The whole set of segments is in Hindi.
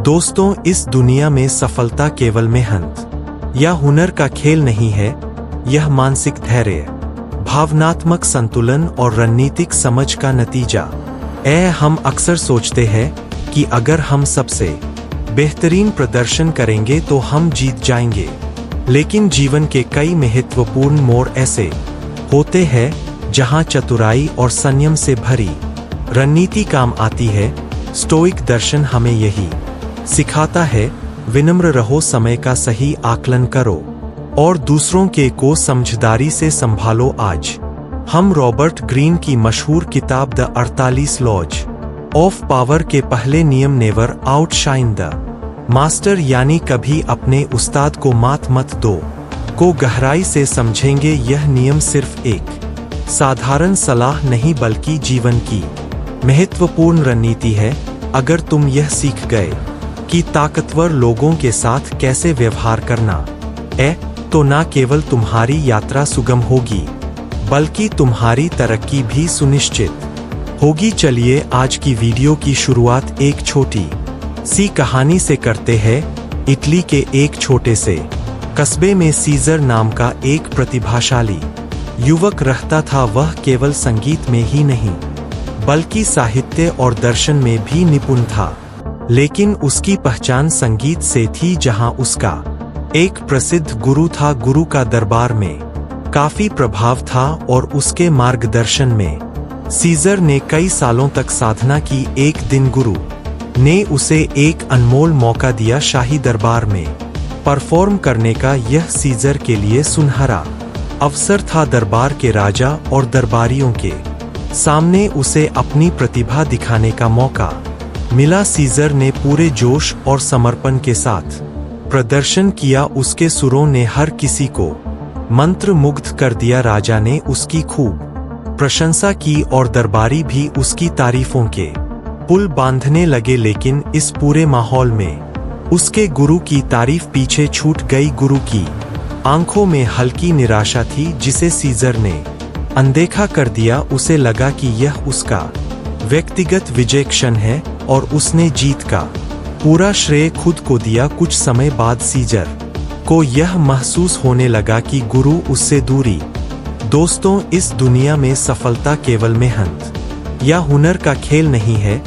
दोस्तों, इस दुनिया में सफलता केवल मेहनत या हुनर का खेल नहीं है। यह मानसिक धैर्य, भावनात्मक संतुलन और रणनीतिक समझ का नतीजा। हम अक्सर सोचते हैं कि अगर हम सबसे बेहतरीन प्रदर्शन करेंगे तो हम जीत जाएंगे, लेकिन जीवन के कई महत्वपूर्ण मोड़ ऐसे होते हैं जहां चतुराई और संयम से भरी रणनीति काम आती है। स्टोइक दर्शन हमें यही सिखाता है, विनम्र रहो, समय का सही आकलन करो और दूसरों के को समझदारी से संभालो। आज हम रॉबर्ट ग्रीन की मशहूर किताब द 48 लॉज ऑफ पावर के पहले नियम, नेवर आउटशाइन द मास्टर यानी कभी अपने उस्ताद को मात मत दो, को गहराई से समझेंगे। यह नियम सिर्फ एक साधारण सलाह नहीं बल्कि जीवन की महत्वपूर्ण रणनीति है। अगर तुम यह सीख गए कि ताकतवर लोगों के साथ कैसे व्यवहार करना तो न केवल तुम्हारी यात्रा सुगम होगी बल्कि तुम्हारी तरक्की भी सुनिश्चित होगी। चलिए आज की वीडियो की शुरुआत एक छोटी सी कहानी से करते हैं। इटली के एक छोटे से कस्बे में सीजर नाम का एक प्रतिभाशाली युवक रहता था। वह केवल संगीत में ही नहीं बल्कि साहित्य और दर्शन में भी निपुण था, लेकिन उसकी पहचान संगीत से थी। जहां उसका एक प्रसिद्ध गुरु था, गुरु का दरबार में काफी प्रभाव था और उसके मार्गदर्शन में सीजर ने कई सालों तक साधना की। एक दिन गुरु ने उसे एक अनमोल मौका दिया, शाही दरबार में परफॉर्म करने का। यह सीजर के लिए सुनहरा अवसर था। दरबार के राजा और दरबारियों के सामने उसे अपनी प्रतिभा दिखाने का मौका मिला। सीजर ने पूरे जोश और समर्पण के साथ प्रदर्शन किया। उसके सुरों ने हर किसी को मंत्र मुग्ध कर दिया। राजा ने उसकी खूब प्रशंसा की और दरबारी भी उसकी तारीफों के पुल बांधने लगे, लेकिन इस पूरे माहौल में उसके गुरु की तारीफ पीछे छूट गई। गुरु की आंखों में हल्की निराशा थी, जिसे सीजर ने अनदेखा कर दिया। उसे लगा कि यह उसका व्यक्तिगत विजय क्षण है और उसने जीत का पूरा श्रेय खुद को दिया। कुछ समय बाद सीजर को यह महसूस होने लगा कि गुरु उससे दूरी। दोस्तों, इस दुनिया में सफलता केवल मेहनत या हुनर का खेल नहीं है।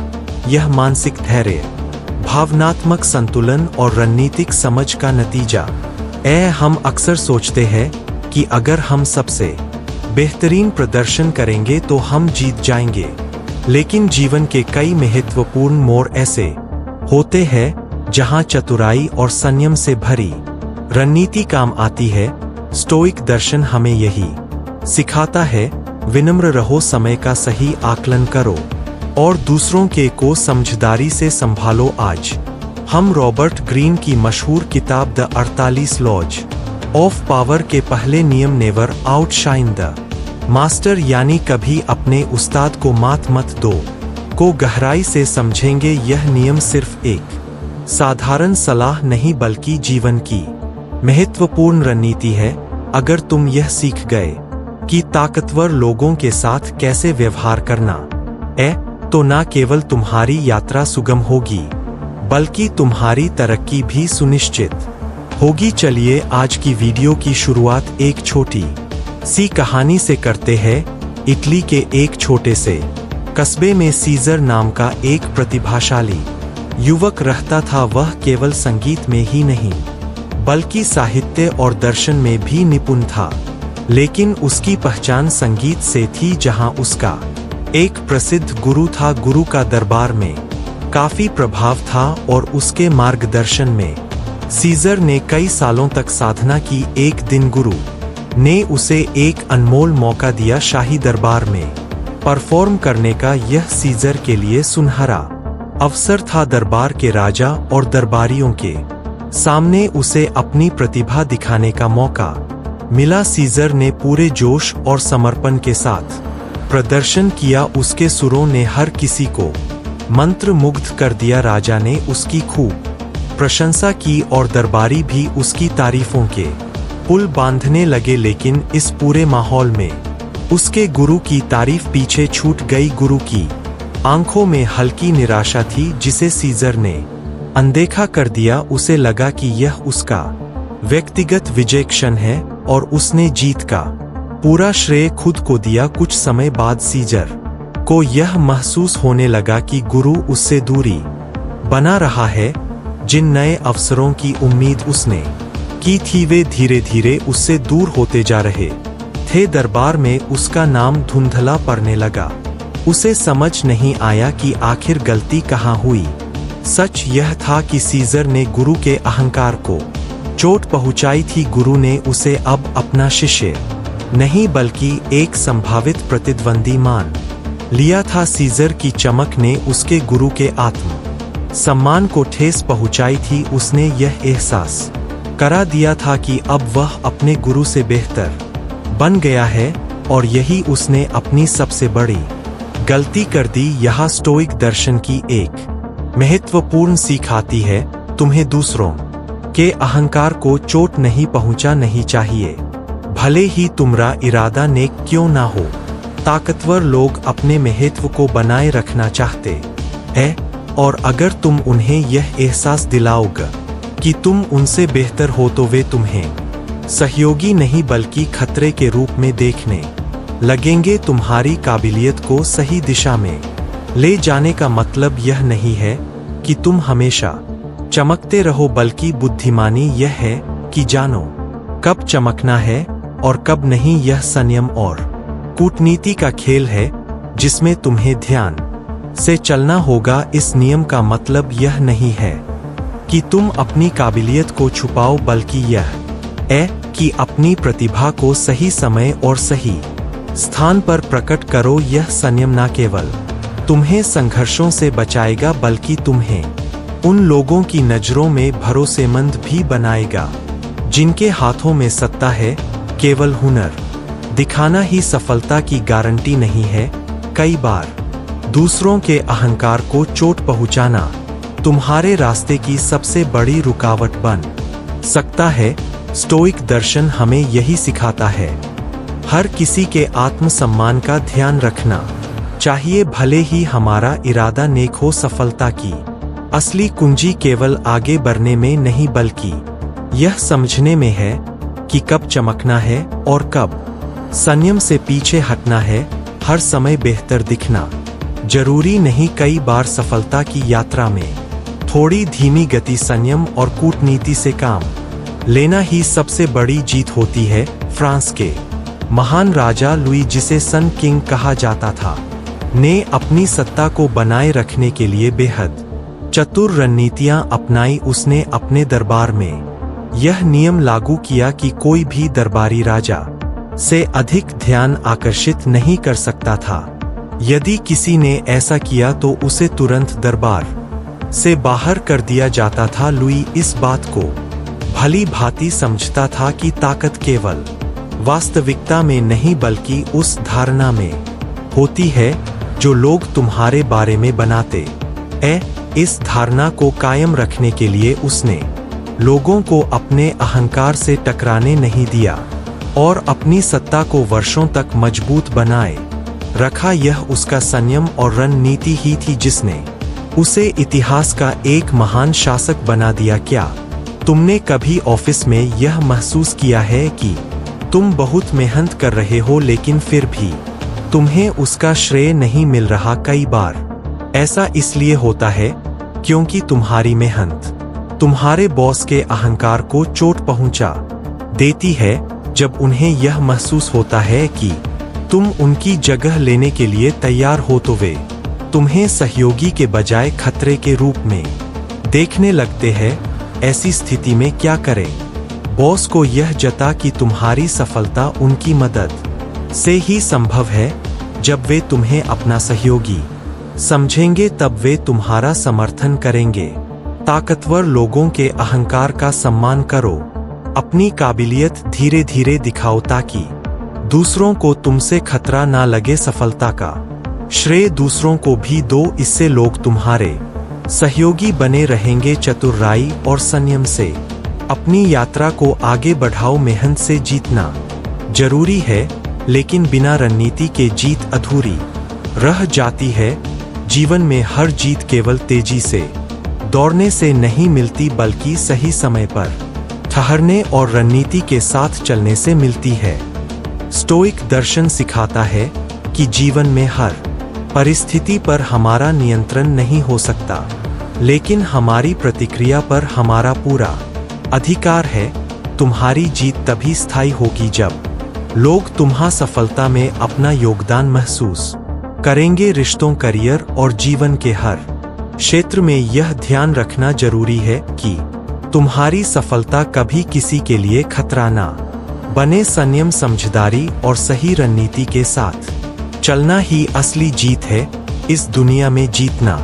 यह मानसिक धैर्य, भावनात्मक संतुलन और रणनीतिक समझ का नतीजा। हम अक्सर सोचते हैं कि अगर हम सबसे बेहतरीन प्रदर्शन करेंगे तो हम जीत जाएंगे, लेकिन जीवन के कई महत्वपूर्ण मोड़ ऐसे होते हैं जहां चतुराई और संयम से भरी रणनीति काम आती है। स्टोइक दर्शन हमें यही सिखाता है, विनम्र रहो, समय का सही आकलन करो और दूसरों के को समझदारी से संभालो। आज हम रॉबर्ट ग्रीन की मशहूर किताब द 48 लॉज ऑफ पावर के पहले नियम, नेवर आउटशाइन द मास्टर यानी कभी अपने उस्ताद को मात मत दो, को गहराई से समझेंगे। यह नियम सिर्फ एक साधारण सलाह नहीं बल्कि जीवन की महत्वपूर्ण रणनीति है। अगर तुम यह सीख गए कि ताकतवर लोगों के साथ कैसे व्यवहार करना तो न केवल तुम्हारी यात्रा सुगम होगी बल्कि तुम्हारी तरक्की भी सुनिश्चित होगी। चलिए आज की वीडियो की शुरुआत एक छोटी सी कहानी से करते हैं। इटली के एक छोटे से कस्बे में सीजर नाम का एक प्रतिभाशाली युवक रहता था। वह केवल संगीत में ही नहीं बल्कि साहित्य और दर्शन में भी निपुण था, लेकिन उसकी पहचान संगीत से थी। जहां उसका एक प्रसिद्ध गुरु था, गुरु का दरबार में काफी प्रभाव था और उसके मार्गदर्शन में सीजर ने कई सालों तक साधना की। एक दिन गुरु ने उसे एक अनमोल मौका दिया, शाही दरबार में परफॉर्म करने का। यह सीजर के लिए सुनहरा अवसर था। दरबार के राजा और दरबारियों के सामने उसे अपनी प्रतिभा दिखाने का मौका मिला। सीजर ने पूरे जोश और समर्पण के साथ प्रदर्शन किया। उसके सुरों ने हर किसी को मंत्र मुग्ध कर दिया। राजा ने उसकी खूब प्रशंसा की और दरबारी भी उसकी तारीफों के पुल बांधने लगे, लेकिन इस पूरे माहौल में उसके गुरु की तारीफ पीछे छूट गई। गुरु की आंखों में हल्की निराशा थी, जिसे सीजर ने अनदेखा कर दिया। उसे लगा कि यह उसका व्यक्तिगत विजय क्षण है और उसने जीत का पूरा श्रेय खुद को दिया। कुछ समय बाद सीजर को यह महसूस होने लगा कि गुरु उससे दूरी बना रहा है। जिन नए अवसरों की उम्मीद उसने की थी वे धीरे धीरे उससे दूर होते जा रहे थे। दरबार में उसका नाम धुंधला पड़ने लगा। उसे समझ नहीं आया कि आखिर गलती कहाँ हुई। सच यह था कि सीजर ने गुरु के अहंकार को चोट पहुंचाई थी। गुरु ने उसे अब अपना शिष्य नहीं बल्कि एक संभावित प्रतिद्वंदी मान लिया था। सीजर की चमक ने उसके गुरु के आत्म सम्मान को ठेस पहुंचाई थी। उसने यह एहसास करा दिया था कि अब वह अपने गुरु से बेहतर बन गया है और यही उसने अपनी सबसे बड़ी गलती कर दी। यह स्टोइक दर्शन की एक महत्वपूर्ण सीख आती है। तुम्हें दूसरों के अहंकार को चोट नहीं पहुंचानी चाहिए, भले ही तुम्हारा इरादा नेक क्यों ना हो। ताकतवर लोग अपने महत्व को बनाए रखना चाहते हैं और अगर तुम उन्हें यह एहसास दिलाओगे कि तुम उनसे बेहतर हो तो वे तुम्हें सहयोगी नहीं बल्कि खतरे के रूप में देखने लगेंगे। तुम्हारी काबिलियत को सही दिशा में ले जाने का मतलब यह नहीं है कि तुम हमेशा चमकते रहो, बल्कि बुद्धिमानी यह है कि जानो कब चमकना है और कब नहीं। यह संयम और कूटनीति का खेल है जिसमें तुम्हें ध्यान से चलना होगा। इस नियम का मतलब यह नहीं है कि तुम अपनी काबिलियत को छुपाओ, बल्कि यह है कि अपनी प्रतिभा को सही समय और सही स्थान पर प्रकट करो। यह संयम न केवल तुम्हें संघर्षों से बचाएगा बल्कि तुम्हें उन लोगों की नजरों में भरोसेमंद भी बनाएगा जिनके हाथों में सत्ता है। केवल हुनर दिखाना ही सफलता की गारंटी नहीं है। कई बार दूसरों के अहंकार को चोट पहुंचाना तुम्हारे रास्ते की सबसे बड़ी रुकावट बन सकता है। स्टोइक दर्शन हमें यही सिखाता है। हर किसी के आत्मसम्मान का ध्यान रखना चाहिए, भले ही हमारा इरादा नेक हो। सफलता की असली कुंजी केवल आगे बढ़ने में नहीं बल्कि यह समझने में है कि कब चमकना है और कब संयम से पीछे हटना है। हर समय बेहतर दिखना जरूरी नहीं। कई बार सफलता की यात्रा में थोड़ी धीमी गति, संयम और कूटनीति से काम लेना ही सबसे बड़ी जीत होती है। फ्रांस के महान राजा लुई, जिसे सन किंग कहा जाता था, ने अपनी सत्ता को बनाए रखने के लिए बेहद चतुर रणनीतियां अपनाई। उसने अपने दरबार में यह नियम लागू किया कि कोई भी दरबारी राजा से अधिक ध्यान आकर्षित नहीं कर सकता था। यदि किसी ने ऐसा किया तो उसे तुरंत दरबार से बाहर कर दिया जाता था। लुई इस बात को भली भांति समझता था कि ताकत केवल वास्तविकता में नहीं बल्कि उस धारणा में होती है जो लोग तुम्हारे बारे में बनाते हैं। इस धारणा को कायम रखने के लिए उसने लोगों को अपने अहंकार से टकराने नहीं दिया और अपनी सत्ता को वर्षों तक मजबूत बनाए रखा। यह उसका संयम और रणनीति ही थी जिसने उसे इतिहास का एक महान शासक बना दिया। क्या तुमने कभी ऑफिस में यह महसूस किया है कि तुम बहुत मेहनत कर रहे हो लेकिन फिर भी तुम्हें उसका श्रेय नहीं मिल रहा? कई बार ऐसा इसलिए होता है क्योंकि तुम्हारी मेहनत तुम्हारे बॉस के अहंकार को चोट पहुंचा देती है। जब उन्हें यह महसूस होता है कि तुम उनकी जगह लेने के लिए तैयार हो तो वे तुम्हें सहयोगी के बजाय खतरे के रूप में देखने लगते हैं। ऐसी स्थिति में क्या करें? बॉस को यह जता कि तुम्हारी सफलता उनकी मदद से ही संभव है। जब वे तुम्हें अपना सहयोगी समझेंगे तब वे तुम्हारा समर्थन करेंगे। ताकतवर लोगों के अहंकार का सम्मान करो। अपनी काबिलियत धीरे धीरे दिखाओ ताकि दूसरों को तुमसे खतरा ना लगे। सफलता का श्रेय दूसरों को भी दो, इससे लोग तुम्हारे सहयोगी बने रहेंगे। चतुराई और संयम से अपनी यात्रा को आगे बढ़ाओ। मेहनत से जीतना जरूरी है लेकिन बिना रणनीति के जीत अधूरी रह जाती है। जीवन में हर जीत केवल तेजी से दौड़ने से नहीं मिलती बल्कि सही समय पर ठहरने और रणनीति के साथ चलने से मिलती है। स्टोइक दर्शन सिखाता है कि जीवन में हर परिस्थिति पर हमारा नियंत्रण नहीं हो सकता, लेकिन हमारी प्रतिक्रिया पर हमारा पूरा अधिकार है। तुम्हारी जीत तभी स्थायी होगी जब लोग तुम्हां सफलता में अपना योगदान महसूस करेंगे। रिश्तों, करियर और जीवन के हर क्षेत्र में यह ध्यान रखना जरूरी है कि तुम्हारी सफलता कभी किसी के लिए खतरा ना बने। संयम, समझदारी और सही रणनीति के साथ चलना ही असली जीत है। इस दुनिया में जीतना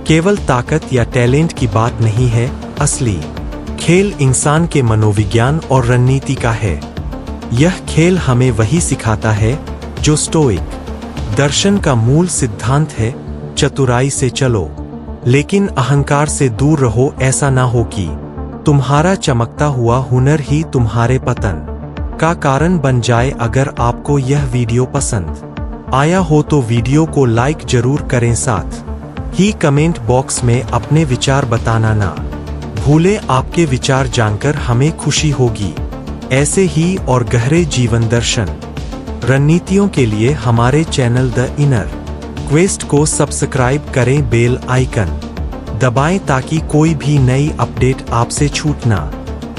केवल ताकत या टैलेंट की बात नहीं है, असली खेल इंसान के मनोविज्ञान और रणनीति का है। यह खेल हमें वही सिखाता है जो स्टोइक दर्शन का मूल सिद्धांत है, चतुराई से चलो लेकिन अहंकार से दूर रहो। ऐसा ना हो कि तुम्हारा चमकता हुआ हुनर ही तुम्हारे पतन का कारण बन जाए। अगर आपको यह वीडियो पसंद आया हो तो वीडियो को लाइक जरूर करें, साथ ही कमेंट बॉक्स में अपने विचार बताना ना भूलें। आपके विचार जानकर हमें खुशी होगी। ऐसे ही और गहरे जीवन दर्शन रणनीतियों के लिए हमारे चैनल द इनर क्वेस्ट को सब्सक्राइब करें, बेल आइकन दबाएं ताकि कोई भी नई अपडेट आपसे छूट ना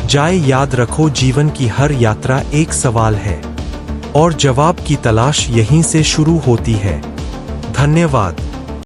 जाए। याद रखो, जीवन की हर यात्रा एक सवाल है और जवाब की तलाश यहीं से शुरू होती है। धन्यवाद।